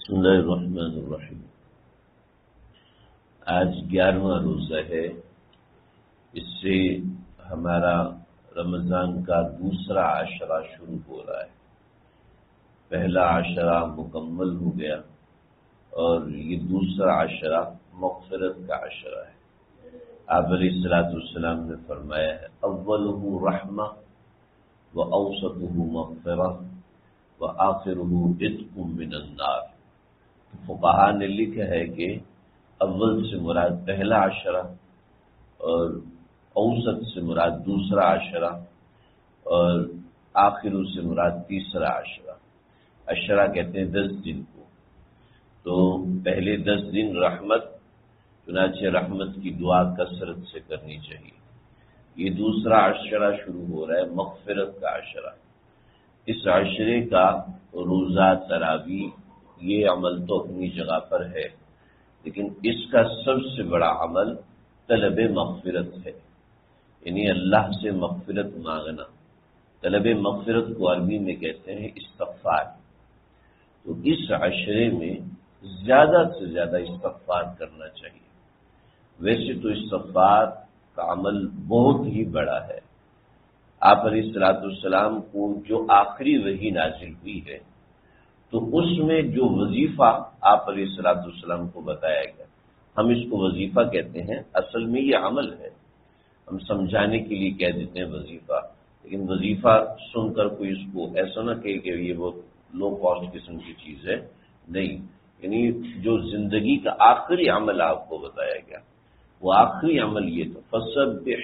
بسم اللہ الرحمن الرحیم۔ آج 11واں روزہ ہے۔ اس سے ہمارا رمضان کا دوسرا عشرہ شروع ہو رہا ہے۔ پہلا عشرہ مکمل ہو گیا اور یہ دوسرا عشرہ مغفرت کا عشرہ ہے۔ آپ علیہ الصلوۃ والسلام نے فرمایا ہے اولہ رحمہ واوسطہ مغفرہ وآخرہ عتق من النار۔ فقہا نے لکھا ہے کہ اول سے مراد پہلا عشرہ اور اوسط سے مراد دوسرا عشرہ اور آخر سے مراد تیسرا عشرہ۔ عشرہ کہتے ہیں 10 دن کو، تو پہلے 10 دن رحمت، چنانچہ رحمت کی دعا کثرت سے کرنی چاہیے۔ یہ دوسرا عشرہ شروع ہو رہا ہے مغفرت کا عشرہ۔ اس عشرے کا روزہ تراویح یہ عمل تو اپنی جگہ پر ہے، لیکن اس کا سب سے بڑا عمل طلب مغفرت ہے، یعنی اللہ سے مغفرت مانگنا۔ طلب مغفرت کو عربی میں کہتے ہیں استغفار۔ تو اس عشرے میں زیادہ سے زیادہ استغفار کرنا چاہیے۔ ویسے تو استغفار کا عمل بہت ہی بڑا ہے۔ آپ علیہ الصلوۃ والسلام کو جو آخری وحی نازل ہوئی ہے تو اس میں جو وظیفہ آپ علیہ الصلوۃ والسلام کو بتایا گیا، ہم اس کو وظیفہ کہتے ہیں، اصل میں یہ عمل ہے۔ ہم سمجھانے کے لیے کہہ دیتے ہیں وظیفہ، لیکن وظیفہ سن کر کوئی اس کو ایسا نہ کہے کہ یہ بہت لو کاسٹ قسم کی چیز ہے، نہیں، یعنی جو زندگی کا آخری عمل آپ کو بتایا گیا وہ آخری عمل یہ تو فسبح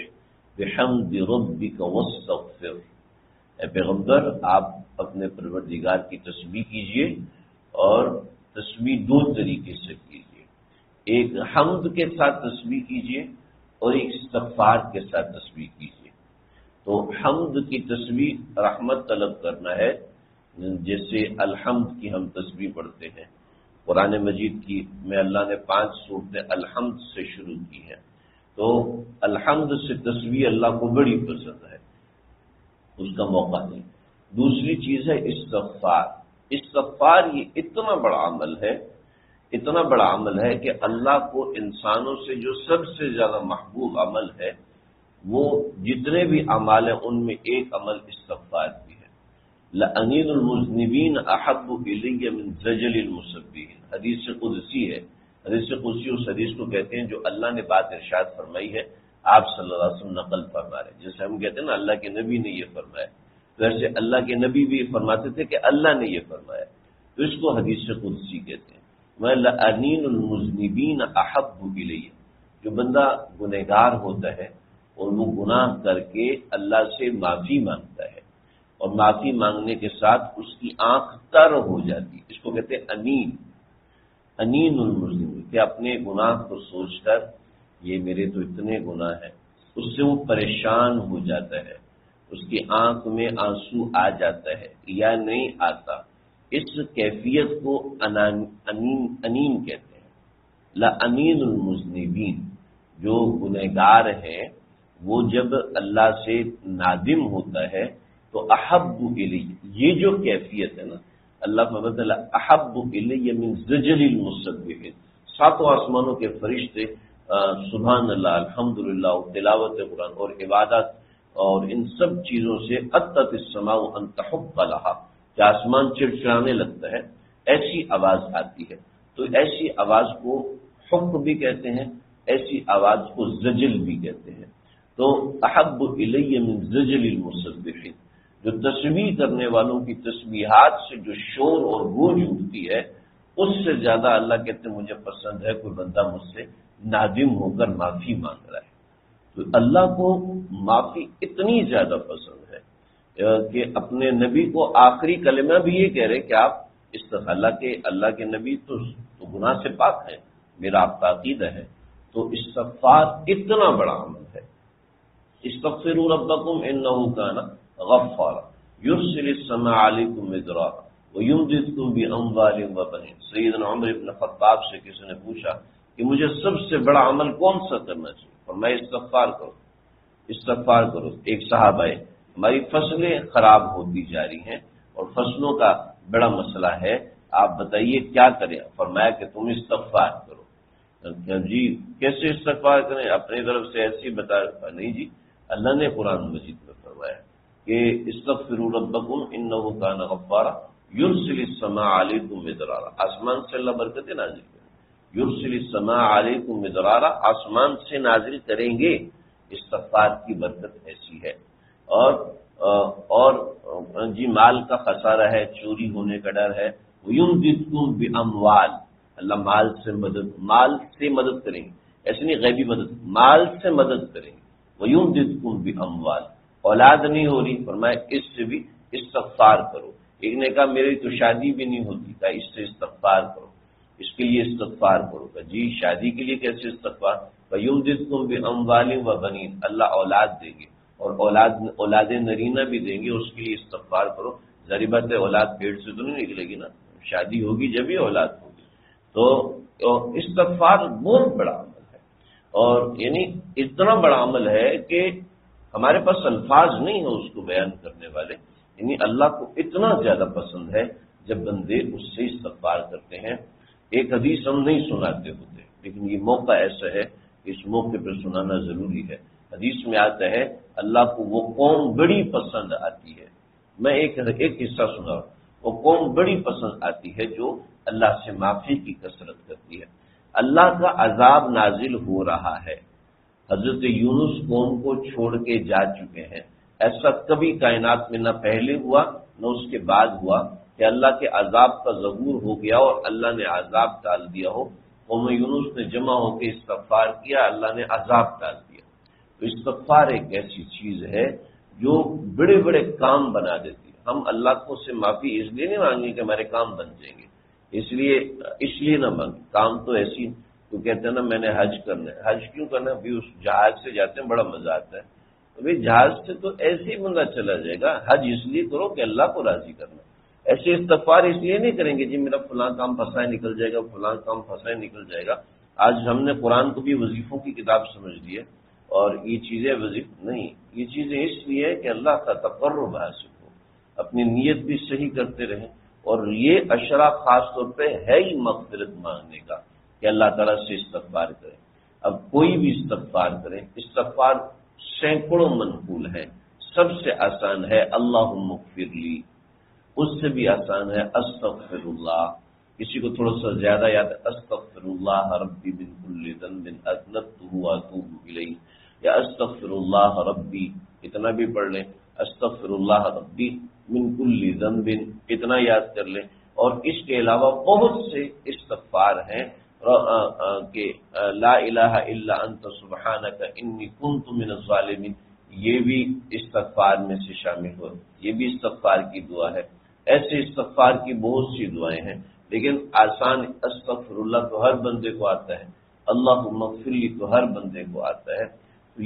بحمد ربک واستغفر۔ اے پیغمبر، آپ اپنے پروردگار کی تسبیح کیجئے، اور تسبیح 2 طریقے سے کیجئے، ایک حمد کے ساتھ تسبیح کیجئے اور ایک استغفار کے ساتھ تسبیح کیجئے۔ تو حمد کی تسبیح رحمت طلب کرنا ہے، جیسے الحمد کی ہم تسبیح پڑھتے ہیں۔ قرآن مجید کی میں اللہ نے 5 سورتیں الحمد سے شروع کی ہیں، تو الحمد سے تسبیح اللہ کو بڑی پسند ہے، اس کا موقع نہیں۔ دوسری چیز ہے استغفار۔ استغفار یہ اتنا بڑا عمل ہے، اتنا بڑا عمل ہے کہ اللہ کو انسانوں سے جو سب سے زیادہ محبوب عمل ہے، وہ جتنے بھی اعمال ہیں ان میں ایک عمل استغفار بھی ہے۔ لَأَنِينُ الْمُذْنِبِينَ أَحَبُّ إِلَيَّ مِنْ زَجْلِ الْمُسَبِّحِينَ۔ حدیث قدسی ہے۔ حدیث قدسی اس حدیث کو کہتے ہیں جو اللہ نے بات ارشاد فرمائی ہے، آپ صلی اللہ علیہ وسلم نقل فرما رہے ہیں۔ جیسے ہم کہتے ہیں نا اللہ کے نبی نے یہ فرمایا، تو ایسے اللہ کے نبی بھی یہ فرماتے تھے کہ اللہ نے یہ فرمایا، تو اس کو حدیث قدسی کہتے ہیں۔ میں لَأَنِينُ الْمُذْنِبِينَ أَحَبُّ إِلَيَّ، جو بندہ گنہگار ہوتا ہے اور وہ گناہ کر کے اللہ سے معافی مانگتا ہے، اور معافی مانگنے کے ساتھ اس کی آنکھ تر ہو جاتی، اس کو کہتے ہیں انین المذنب، کہ اپنے گناہ کو سوچ کر یہ میرے تو اتنے گناہ ہیں، اس سے وہ پریشان ہو جاتا ہے، اس کی آنکھ میں آنسو آ جاتا ہے یا نہیں آتا، اس کیفیت کو انین کہتے ہیں۔ لَأَنِينُ الْمُذْنِبِينَ، جو گنہگار ہیں وہ جب اللہ سے نادم ہوتا ہے تو احب الی، یہ جو کیفیت ہے نا، اللہ فرماتا احب الی من زجل المسبحین، 7 آسمانوں کے فرشتے سبحان اللہ، الحمدللہ، تلاوت قرآن اور عبادت اور ان سب چیزوں سے اطت السماء ان تحق لها، کہ آسمان چڑچڑانے لگتا ہے، ایسی آواز آتی ہے۔ تو ایسی آواز کو حق بھی کہتے ہیں، ایسی آواز کو زجل بھی کہتے ہیں۔ تو احب الی من زجل المسبحین، جو تسبیح کرنے والوں کی تسبیحات سے جو شور اور گونج اٹھتی ہے، اس سے زیادہ اللہ کہتے ہیں مجھے پسند ہے کوئی بندہ مجھ سے نادم ہو کر معافی مانگ رہا ہے۔ تو اللہ کو معافی اتنی زیادہ پسند ہے کہ اپنے نبی کو آخری کلمہ بھی یہ کہہ رہے کہ آپ اللہ کے نبی تو گناہ سے پاک ہیں، میرا آپ کا عقیدہ ہے۔ تو استغفار اتنا بڑا عمل ہے۔ استغفروا ربکم انہ کان غفارا یرسل السماء علیکم مدرارا ویمددکم باموال وبنین۔ سیدنا عمر بن خطاب سے کسی نے پوچھا کہ مجھے سب سے بڑا عمل کون سا کرنا چاہیے؟ فرمایا استغفار کرو، استغفار کرو۔ ایک صحابہ ہے، ہماری فصلیں خراب ہوتی جا رہی ہیں اور فصلوں کا بڑا مسئلہ ہے، آپ بتائیے کیا کریں؟ فرمایا کہ تم استغفار کرو۔ جی کیسے استغفار کریں؟ اپنی طرف سے ایسی بتا نہیں جی، اللہ نے قرآن مجید میں فرمایا کہ استغفروا ربکم انہ کان غفارا یرسل السماء علیکم مدرارا، آسمان سے اللہ برکتیں نازل کریں، یرسل السماء علیکم مدرارا، آسمان سے نازل کریں گے۔ استغفار کی برکت ایسی ہے۔ اور جی مال کا خسارہ ہے، چوری ہونے کا ڈر ہے، وَيُمْدِدْكُمْ بِأَمْوَالٍ، اللہ مال سے مدد کریں گے، ایسی نہیں غیبی مدد، مال سے مدد کریں گے۔ وَيُمْدِدْكُمْ بِأَمْوَالٍ، اولاد نہیں ہو رہی، فرمایا اس سے بھی استغفار کرو۔ ایک نے کہا میری تو شادی بھی نہیں ہوتی، کہا اس سے استغفار کرو، اس کے لیے استغفار کرو۔ کہا جی شادی کے لیے کیسے استغفار؟ وَيُمْدِدْكُمْ بِأَمْوَالٍ وَبَنِينَ، اللہ اولاد دیں گے اور اولاد نرینہ بھی دیں گے، اس کے لیے استغفار کرو۔ ظاہر بات ہے اولاد پیٹ سے تو نہیں نکلے گی نا، شادی ہوگی جب ہی اولاد ہوگی۔ تو استغفار بہت بڑا عمل ہے، اور یعنی اتنا بڑا عمل ہے کہ ہمارے پاس الفاظ نہیں ہیں اس کو بیان کرنے والے۔ یعنی اللہ کو اتنا زیادہ پسند ہے جب بندے اس سے استغفار کرتے ہیں۔ ایک حدیث ہم نہیں سناتے ہوتے، لیکن یہ موقع ایسا ہے کہ اس موقع پر سنانا ضروری ہے۔ حدیث میں آتا ہے اللہ کو وہ قوم بڑی پسند آتی ہے، میں ایک حصہ سنا ہوں، وہ قوم بڑی پسند آتی ہے جو اللہ سے معافی کی کثرت کرتی ہے۔ اللہ کا عذاب نازل ہو رہا ہے، حضرت یونس قوم کو چھوڑ کے جا چکے ہیں، ایسا کبھی کائنات میں نہ پہلے ہوا نہ اس کے بعد ہوا کہ اللہ کے عذاب کا ظہور ہو گیا اور اللہ نے عذاب ٹال دیا ہو۔ قوم یونس نے جمع ہو کے استغفار کیا، اللہ نے عذاب ٹال دیا۔ تو استغفار ایک ایسی چیز ہے جو بڑے بڑے کام بنا دیتی ہے۔ ہم اللہ کو سے معافی اس لیے نہیں مانگیں کہ ہمارے کام بن جائیں گے، اس لیے نہ مانگیں، کام تو ایسی تو کہتے ہیں نا میں نے حج کرنا ہے، حج کیوں کرنا ہے؟ بھی اس جہاز سے جاتے ہیں بڑا مزہ آتا ہے، تو بھائی جہاز سے تو ایسے ہی بندہ چلا جائے گا، حج اس لیے کرو کہ اللہ کو راضی کرنا۔ ایسے استغفار اس لیے نہیں کریں گے جی میرا فلاں کام پھنسائے نکل جائے گا، فلاں کام پھنسائے نکل جائے گا۔ آج ہم نے قرآن کو بھی وظیفوں کی کتاب سمجھ لی ہے، اور یہ چیزیں وظیف نہیں، یہ چیزیں اس لیے کہ اللہ کا تقرب حاصل ہو، اپنی نیت بھی صحیح کرتے رہیں۔ اور یہ اشرا خاص طور پہ ہے ہی مغفرت مانگنے کا کہ اللہ تعالیٰ سے استغفار کریں۔ اب کوئی بھی استغفار کریں، استغفار سینکڑوں منقول ہیں، سب سے آسان ہے اللہم اغفر لی، اس سے بھی آسان ہے استغفر اللہ، کسی کو تھوڑا سا زیادہ یاد ہے استغفر اللہ ربی من کل ذنب اذنبته واتوب الیہ، یا استغفر اللہ ربی اتنا بھی پڑھ لیں، استغفر اللہ ربی من کل ذنب اتنا یاد کر لیں۔ اور اس کے علاوہ بہت سے استغفار ہیں کہ لا الہ الا انت سبحانک انی کنت من الظالمین، یہ بھی استغفار میں سے شامل ہو، یہ بھی استغفار کی دعا ہے۔ ایسے استغفار کی بہت سی دعائیں ہیں، لیکن آسان استغفر اللہ تو ہر بندے کو آتا ہے، اللہم اغفر لی تو ہر بندے کو آتا ہے۔ تو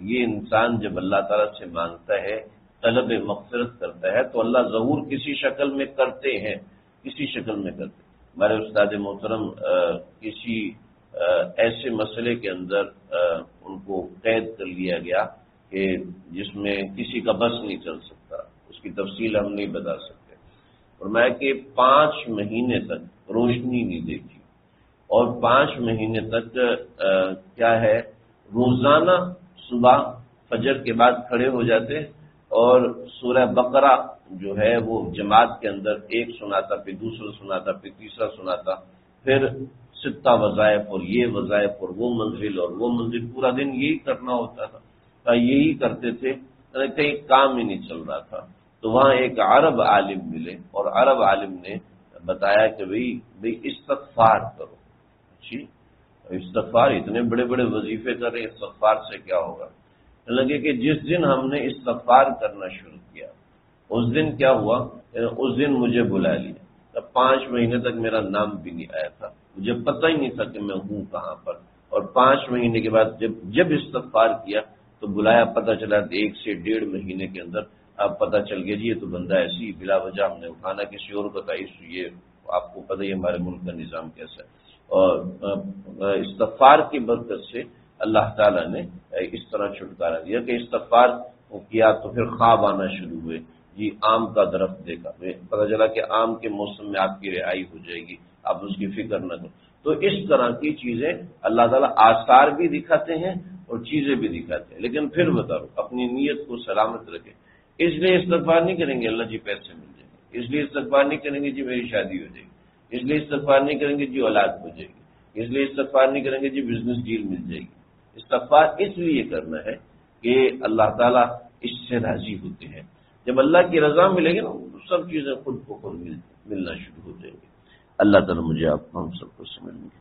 یہ انسان جب اللہ تعالیٰ سے مانگتا ہے، طلب مغفرت کرتا ہے، تو اللہ ظہور کسی شکل میں کرتے ہیں، کسی شکل میں کرتے ہیں۔ ہمارے استاد محترم کسی ایسے مسئلے کے اندر ان کو قید کر لیا گیا کہ جس میں کسی کا بس نہیں چل سکتا، اس کی تفصیل ہم نہیں بتا سکتے، فرمایا کہ 5 مہینے تک روشنی نہیں دیکھی، اور 5 مہینے تک کیا ہے روزانہ صبح فجر کے بعد کھڑے ہو جاتے اور سورہ بقرہ جو ہے وہ جماعت کے اندر ایک سناتا، پھر دوسرا سناتا، پھر تیسرا سناتا، پھر 6 وظائف اور یہ وظائف اور وہ منزل اور وہ منزل، پورا دن یہی کرنا ہوتا تھا، یہی کرتے تھے، کہیں کام ہی نہیں چل رہا تھا۔ تو وہاں ایک عرب عالم ملے اور عرب عالم نے بتایا کہ بھئی استغفار کرو۔ جی استغفار، اتنے بڑے بڑے وظیفے کر رہے، استغفار سے کیا ہوگا؟ لگے کہ جس دن ہم نے استغفار کرنا شروع کیا اس دن کیا ہوا، اس دن مجھے بلا لیا، تب 5 مہینے تک میرا نام بھی نہیں آیا تھا، مجھے پتہ ہی نہیں تھا کہ میں ہوں کہاں پر، اور 5 مہینے کے بعد جب استغفار کیا تو بلایا، پتہ چلا 1 سے 1.5 مہینے کے اندر اب پتہ چل گیا جی یہ تو بندہ ایسی بلا وجہ ہم نے اٹھانا کسی اور کو تھا، یہ آپ کو پتہ ہی ہمارے ملک کا نظام کیسا ہے۔ اور استغفار کی برکت سے اللہ تعالیٰ نے اس طرح چھٹکارا دیا کہ استغفار کیا تو پھر خواب آنا شروع ہوئے، جی آم کا درخت دیکھا، پتہ چلا کہ آم کے موسم میں آپ کی رہائی ہو جائے گی، آپ اس کی فکر نہ کرو۔ تو اس طرح کی چیزیں اللہ تعالیٰ آثار بھی دکھاتے ہیں اور چیزیں بھی دکھاتے ہیں، لیکن پھر بتاؤ اپنی نیت کو سلامت رکھیں۔ اس لیے استغفار نہیں کریں گے اللہ جی پیسے مل جائیں گے، اس لیے استغفار نہیں کریں گے جی میری شادی ہو جائے گی، اس لیے استغفار نہیں کریں گے جی اولاد ہو جائے گی، اس لیے استغفار نہیں کریں گے جی بزنس ڈیل مل جائے گی۔ استغفار اس لیے کرنا ہے کہ اللہ تعالیٰ اس سے راضی ہوتے ہیں۔ جب اللہ کی رضا ملے گی نا تو سب چیزیں خود کو خود ملنا شروع ہو جائیں گی۔ اللہ تعالیٰ مجھے آپ ہم سب کو سمجھنے کی